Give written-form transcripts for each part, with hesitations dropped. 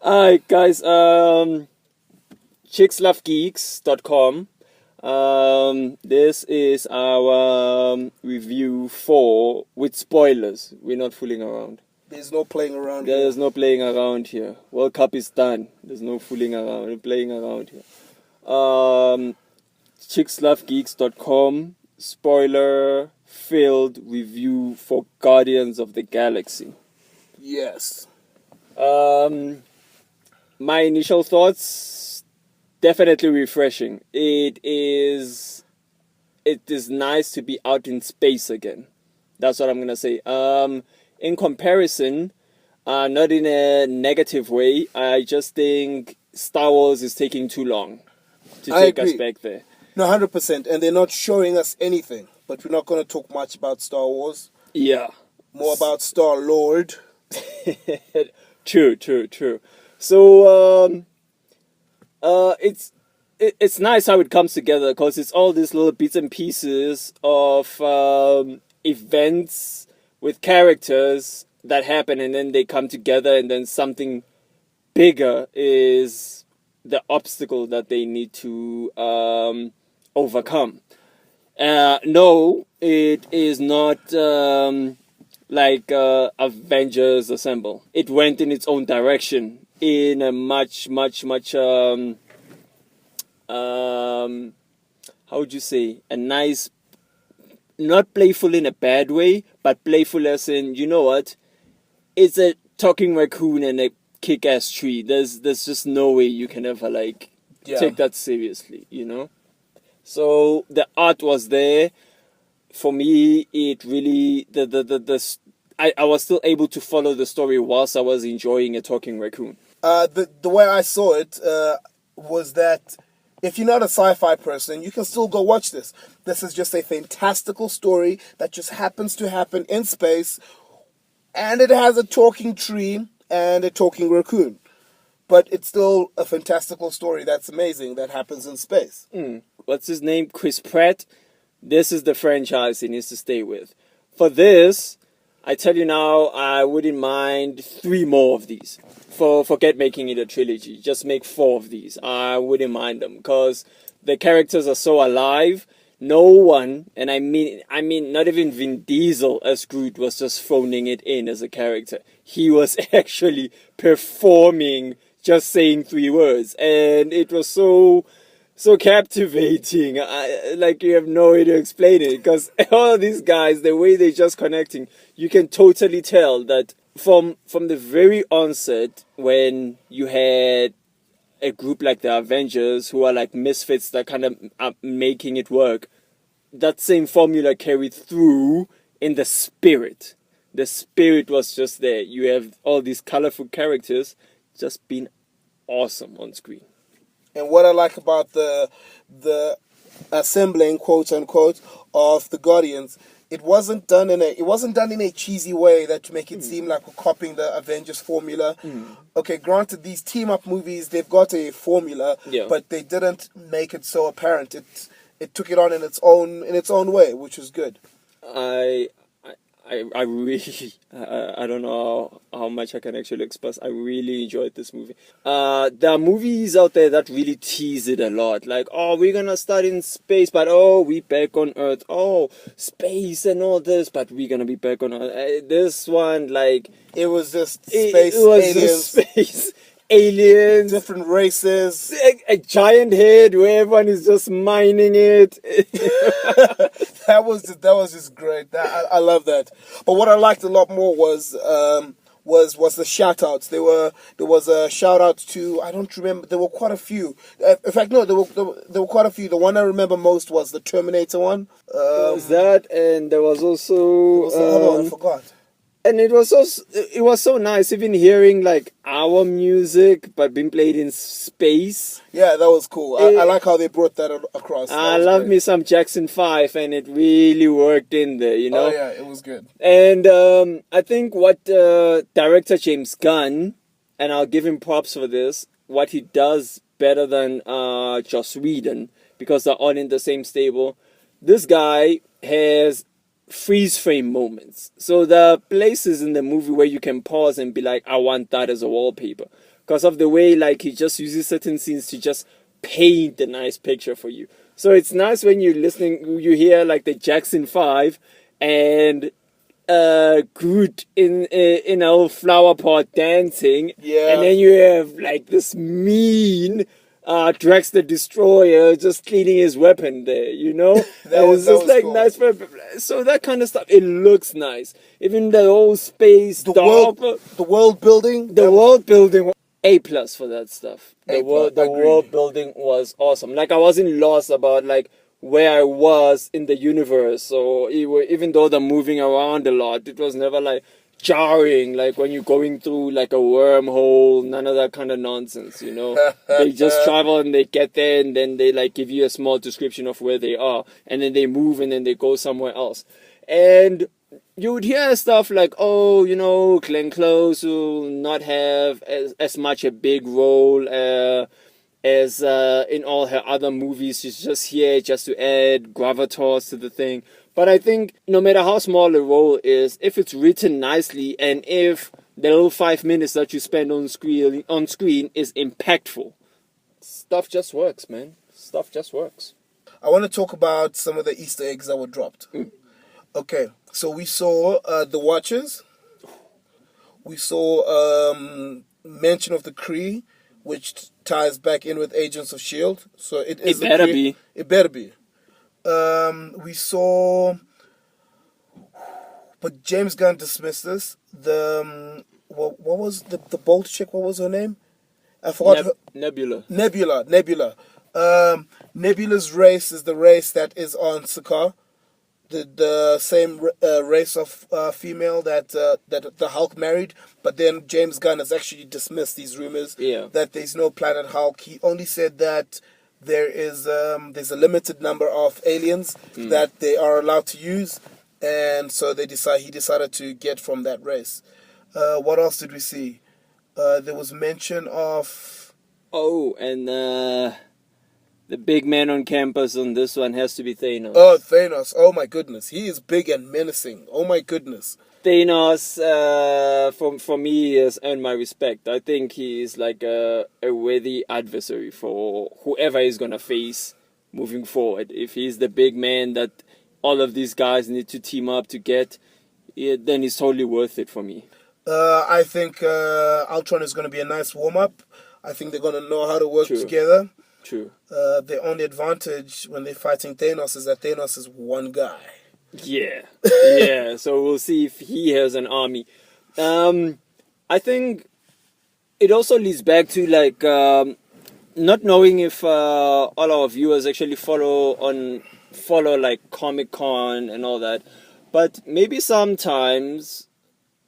Alright, guys. Geekslovegeeks.com. This is our review for with spoilers. We're not fooling around. There's no playing around There's here. no playing around here. World Cup is done. There's no fooling around and playing around here. Geekslovegeeks.com. Spoiler filled review for Guardians of the Galaxy. Yes. My initial thoughts, definitely refreshing. It is nice to be out in space again. That's what I'm gonna say. In comparison, not in a negative way, I just think Star Wars is taking too long to take us back there. No, 100%. And they're not showing us anything. But we're not going to talk much about Star Wars. Yeah. More about Star Lord. True. So it's nice how it comes together because it's all these little bits and pieces of events with characters that happen, and then they come together, and then something bigger is the obstacle that they need to overcome. No, it is not like Avengers Assemble. It went in its own direction in a much how would you say, a nice, not playful in a bad way, but playful as in, you know what, it's a talking raccoon and a kick-ass tree. There's just no way you can ever take that seriously, you know. So the art was there. For me, it really I was still able to follow the story whilst I was enjoying a talking raccoon. The way I saw it was that if you're not a sci-fi person, you can still go watch this. This is just a fantastical story that just happens to happen in space, and it has a talking tree and a talking raccoon. But it's still a fantastical story that's amazing that happens in space. What's his name? Chris Pratt. This is the franchise he needs to stay with. For this, I tell you now, I wouldn't mind 3 more of these. Forget making it a trilogy. Just make 4 of these. I wouldn't mind them because the characters are so alive. No one, and I mean, not even Vin Diesel as Groot was just phoning it in as a character. He was actually performing, just saying 3 words, and it was so captivating. You have no way to explain it, because all of these guys, the way they're just connecting, you can totally tell that from the very onset, when you had a group like the Avengers who are like misfits that kind of are making it work, that same formula carried through in the spirit. The spirit was just there. You have all these colorful characters just being awesome on screen. And what I like about the assembling, quote unquote, of the Guardians, it wasn't done in a cheesy way that to make it seem like we're copying the Avengers formula. Okay, granted, these team up movies, they've got a formula, but they didn't make it so apparent. It took it on in its own way, which was good. I really, I don't know how much I can actually express. I really enjoyed this movie. There are movies out there that really tease it a lot. Like, oh, we're going to start in space, but oh, we back on Earth. Oh, space and all this, but we're going to be back on Earth. This one, it was just space, it was aliens. Just space, aliens. Different races. A giant head where everyone is just mining it. That was just great. I love that. But what I liked a lot more was the shoutouts. There was a shout out to, I don't remember. There were quite a few. In fact, no, there were quite a few. The one I remember most was the Terminator one. Was that, and there was also another one, I forgot. And it was so nice even hearing our music but being played in space. Yeah, that was cool. I like how they brought that across. I love me some Jackson 5, and it really worked in there, you know. Oh yeah, it was good. And I think what director James Gunn, and I'll give him props for this, what he does better than Joss Whedon, because they're all in the same stable. This guy has freeze frame moments. So there are places in the movie where you can pause and be like, I want that as a wallpaper. because of the way like he just uses certain scenes to just paint a nice picture for you. So it's nice when you're listening, you hear like the Jackson 5 and Groot in a flower pot dancing, Yeah. and then you have like this mean Drax the Destroyer just cleaning his weapon there, you know? That was like cool. nice. So that kind of stuff, it looks nice. Even the whole space, The world building. the world building, A+ for that stuff. The Agreed. world building was awesome. Like I wasn't lost about like where I was in the universe. So even though they're moving around a lot, it was never like jarring. Like when you're going through like a wormhole, none of that kind of nonsense. You know, they just travel and they get there, and then they like give you a small description of where they are, and then they move, and then they go somewhere else, and you would hear stuff like, oh, you know, Glenn Close will not have as much a big role as in all her other movies. She's just here just to add gravitas to the thing. But I think no matter how small a role is, if it's written nicely and if the little 5 minutes that you spend on screen is impactful, stuff just works, man. Stuff just works. I want to talk about some of the Easter eggs that were dropped. Okay, so we saw the Watchers. We saw mention of the Kree, which ties back in with Agents of S.H.I.E.L.D. So it is. It better be. It better be. We saw, but James Gunn dismissed this. The what was the bold chick? What was her name? I forgot. Nebula. Nebula. Nebula's race is the race that is on Sakaar. The same race of female that the Hulk married, but then James Gunn has actually dismissed these rumors that there's no planet Hulk. He only said that there's a limited number of aliens that they are allowed to use, and so he decided to get from that race. What else did we see? There was mention of the big man on campus on this one has to be Thanos. Oh, Thanos. Oh, my goodness. He is big and menacing. Oh, my goodness. Thanos, for me, has earned my respect. I think he is like a worthy adversary for whoever he's going to face moving forward. If he's the big man that all of these guys need to team up to get, then he's totally worth it for me. I think Ultron is going to be a nice warm-up. I think they're going to know how to work together. True. The only advantage when they're fighting Thanos is that Thanos is one guy. Yeah. So we'll see if he has an army. I think it also leads back to like not knowing if all our viewers actually follow like Comic-Con and all that, but maybe sometimes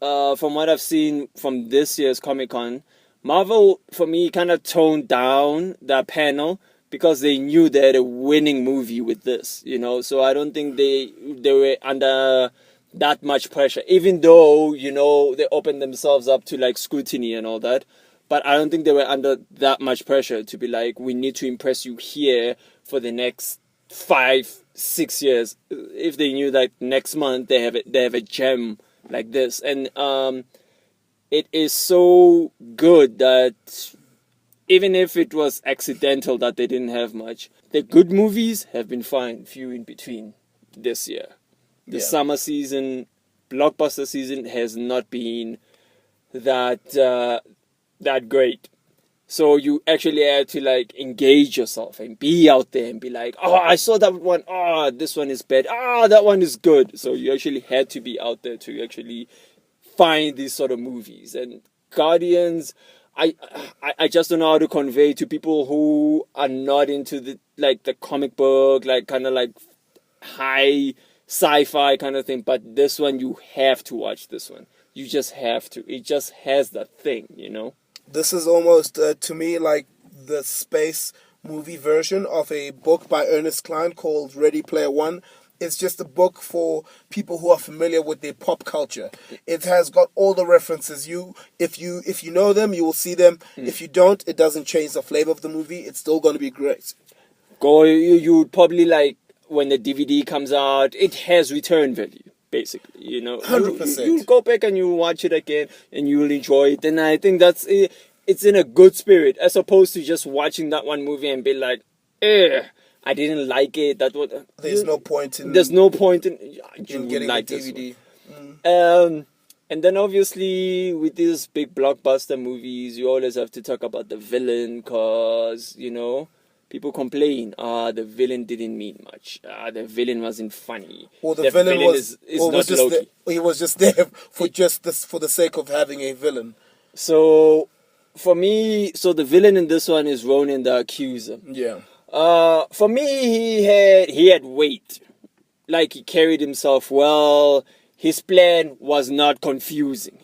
from what I've seen from this year's Comic-Con, Marvel, for me, kind of toned down that panel because they knew they had a winning movie with this, you know. So I don't think they were under that much pressure, even though, you know, they opened themselves up to like scrutiny and all that. But I don't think they were under that much pressure to be like, we need to impress you here for the next 5-6 years. If they knew that next month they have a gem like this, and it is so good that even if it was accidental that they didn't have much, the good movies have been few in between this year. The summer season, blockbuster season has not been that great. So you actually had to like engage yourself and be out there and be like, oh, I saw that one. Oh, this one is bad. Oh, that one is good. So you actually had to be out there to actually find these sort of movies. And Guardians, I just don't know how to convey to people who are not into the comic book, like kind of like high sci-fi kind of thing. But this one, you have to watch this one. You just have to. It just has that thing, you know. This is almost to me like the space movie version of a book by Ernest Cline called Ready Player One. It's just a book for people who are familiar with their pop culture. It has got all the references. If you know them, you will see them. If you don't, it doesn't change the flavor of the movie. It's still going to be great. You would probably like when the DVD comes out. It has return value, basically. You know, 100%. You go back and you watch it again, and you will enjoy it. And I think that's it. it's in a good spirit, as opposed to just watching that one movie and be like, I didn't like it. There's no point in getting a DVD. And then obviously with these big blockbuster movies, you always have to talk about the villain, because people complain, the villain didn't mean much. The villain wasn't funny. Or the villain was not Loki. He was just there for the sake of having a villain. So for me, the villain in this one is Ronan the Accuser. Yeah. For me, he had weight. Like, he carried himself well. His plan was not confusing.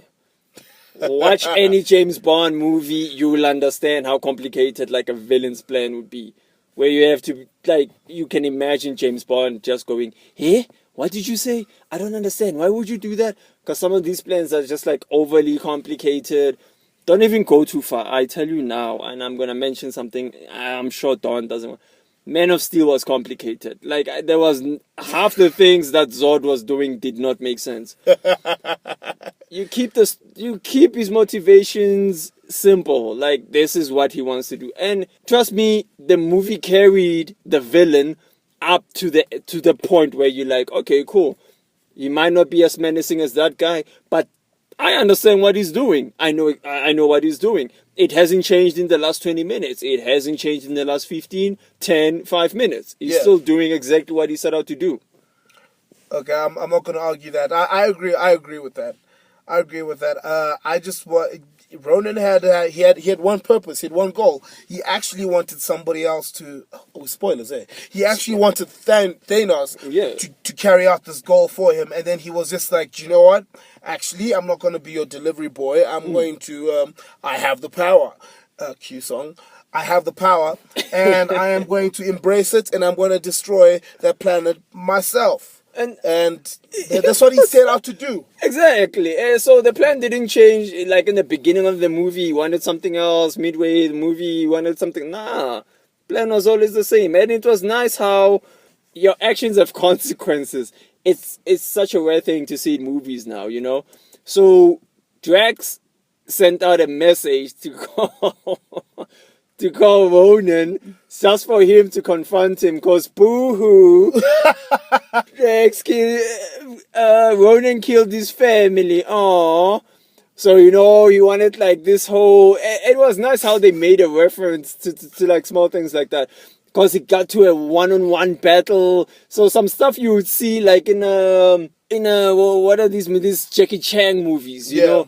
Watch any James Bond movie, you will understand how complicated like a villain's plan would be. Where you have to, like, you can imagine James Bond just going, "Hey, what did you say? I don't understand. Why would you do that?" Because some of these plans are just like overly complicated. Don't even go too far. I tell you now, and I'm gonna mention something I'm sure Dawn doesn't want. Man of Steel was complicated. Like, there was half the things that Zod was doing did not make sense. You keep his motivations simple. Like, this is what he wants to do. And trust me, the movie carried the villain up to the point where you're like, okay, cool. He might not be as menacing as that guy, but I understand what he's doing. I know what he's doing. It hasn't changed in the last 20 minutes. It hasn't changed in the last 15, 10, 5 minutes. He's still doing exactly what he set out to do. Okay, I'm not going to argue that. I agree. I agree with that. I just want... Ronan had one purpose, he had one goal. He actually wanted somebody else to... Oh, spoilers, eh? He actually wanted Thanos to carry out this goal for him, and then he was just like, you know what? Actually, I'm not going to be your delivery boy. I'm going to... I have the power. Q song. I have the power, and I am going to embrace it, and I'm going to destroy that planet myself. And that's what he set out to do. Exactly. So the plan didn't change. Like in the beginning of the movie, he wanted something else. Midway the movie, he wanted something. Nah, plan was always the same. And it was nice how your actions have consequences. It's such a rare thing to see in movies now, So Drax sent out a message to call Ronan just for him to confront him, because boo-hoo, Ronan killed his family. Aww. So, he wanted like this whole... It was nice how they made a reference to like small things like that, because it got to a one-on-one battle. So some stuff you would see like in what are these Jackie Chan movies, you know?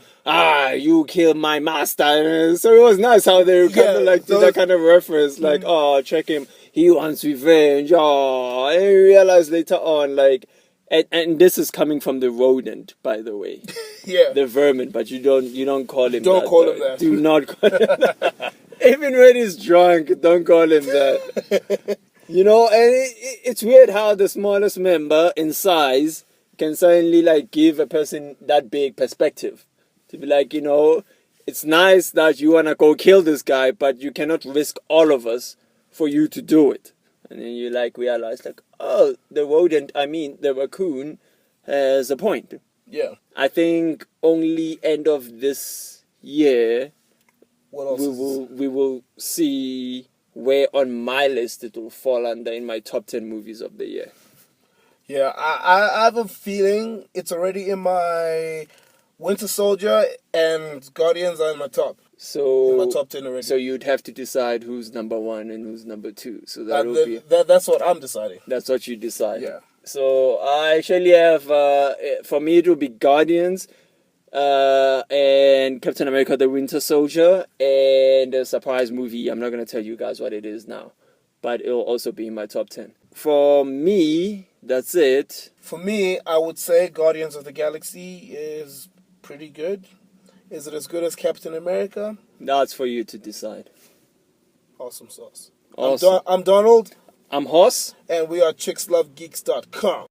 You killed my master. So it was nice how they kind of like did that kind of reference, like, check him, he wants revenge. And you realize later on, like, and this is coming from the Rodent, by the way. The vermin, but you don't call him don't that. Call him that. Do not call him that. Even when he's drunk, don't call him that. And it's weird how the smallest member in size can suddenly like give a person that big perspective. To be like, it's nice that you want to go kill this guy, but you cannot risk all of us for you to do it. And then you like realize like, oh, the raccoon has a point. Yeah. I think only end of this year we will see where on my list it will fall under in my top 10 movies of the year. Yeah, I have a feeling it's already in my... Winter Soldier and Guardians are in my top. So in my top 10 already. So you'd have to decide who's number 1 and who's number 2. So that's what I'm deciding. That's what you decide. Yeah. So I actually have for me it will be Guardians, and Captain America: The Winter Soldier, and a surprise movie. I'm not gonna tell you guys what it is now, but it'll also be in my top 10. For me, that's it. For me, I would say Guardians of the Galaxy is pretty good. Is it as good as Captain America? That's for you to decide. Awesome sauce. Awesome. I'm Donald. I'm Hoss. And we are chickslovegeeks.com.